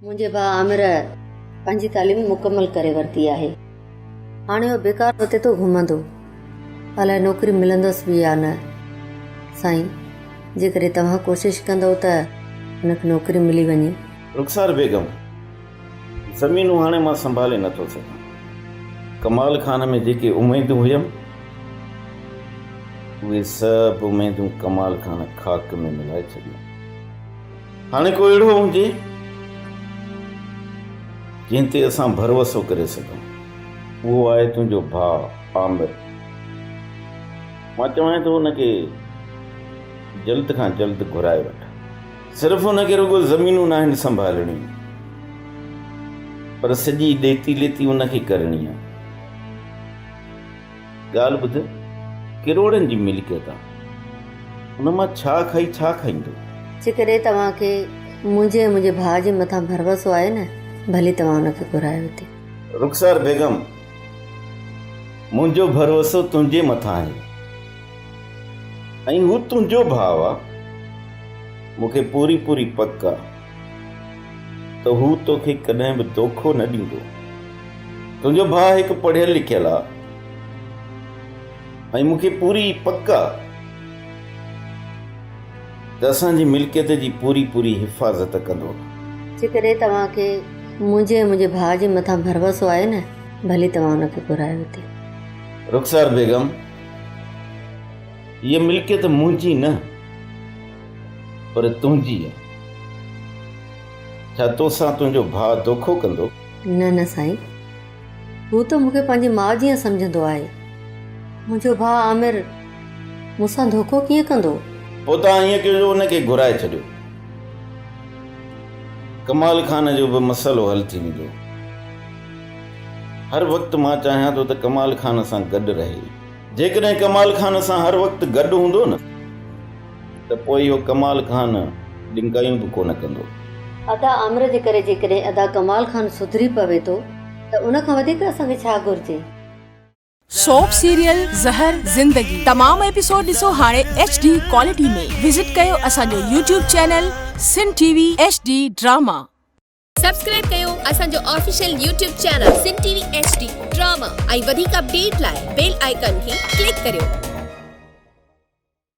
मुझे भाउ आमिर पंहिंजी तालीम मुकमल करे वरिती आहे। हाणे वो बेकार हुते तो घुमंदो, अलाए नौकरी मिलंदसि बि या न। साईं, जेकॾहिं तव्हां कोशिश कंदो त हुनखे नौकरी मिली वञे। रुखसार बेगम, ज़मीनूं हाणे मां संभाले नथो सघां। कमाल खान में जेके उमेदूं हुयमि उहे सभु उमेदूं कमाल खान खाक में मिलाए छॾियूं। हाणे को अहिड़ो हुजे जंहिं ते असां भरोसो करे सघूं, उहो आहे तुंहिंजो भाउ आमिर। मां चवां थो हुनखे जल्द खां जल्द घुराए वठ। सिर्फ़ु हुनखे रुगो ज़मीनूं न आहिनि संभालणियूं, पर सॼी ॾेती लेती हुनखे करणी आहे। ॻाल्हि ॿुध, किरोड़नि जी मिल्कियत आहे, हुन मां छा खाई छा खाईंदो? जेकॾहिं तव्हांखे मुंहिंजे भाउ जे मथां भरोसो आहे न, भले तव्हां हुनखे घुराए वठे। रुखसार बेगम, मुंहिंजो भरोसो तुंहिंजे मथां आहे ऐं हू तुंहिंजो भाउ आहे। मूंखे पूरी पूरी पक आहे त हू तोखे कॾहिं बि धोखो न ॾींदो। तुंहिंजो भाउ हिकु पढ़ियल लिखियल आहे ऐं मूंखे पूरी पक आहे त असांजी मिल्कियत जी पूरी पूरी हिफ़ाज़त कंदो। जेकॾहिं तव्हांखे मुंहिंजे भाउ जे मथां भरोसो आहे न, भले तव्हां हुनखे घुराए वठे। रुखसार बेगम, हीअ मिल्कियत मुंहिंजी न पर तुंहिंजी आहे। छा तोसां तुंहिंजो भाउ धोखो कंदो? न साईं, हू त मूंखे पंहिंजी माउ जीअं सम्झंदो आहे। मुंहिंजो भाउ आमिर मूंसां धोखो कीअं कंदो? पोइ तव्हां ईअं कयो, हुनखे घुराए छॾियो। कमाल खान जो बि मसइलो हल थी वेंदो। हर वक़्तु मां चाहियां थो त कमाल खान सां गॾु रहे। जेकॾहिं कमाल खान सां हर वक़्तु गॾु हूंदो न, त पोइ इहो कमाल खान ॾिंगायूं बि कोन कंदो। अदा आमिर जे करे जेकॾहिं अदा कमाल खान सुधरी पवे थो त उन खां वधीक असांखे छा घुरिजे? सोप सीरियल ज़हर ज़िंदगी तमाम एपिसोड ॾिसो हाणे HD क्वालिटी में। विजिट कयो असांजो YouTube चैनल सिन TV HD ड्रामा। सब्सक्राइब कयो असांजो ऑफिशियल YouTube चैनल सिन TV HD ड्रामा ऐं वधीक अपडेट लाइ बेल आइकन खे क्लिक करियो।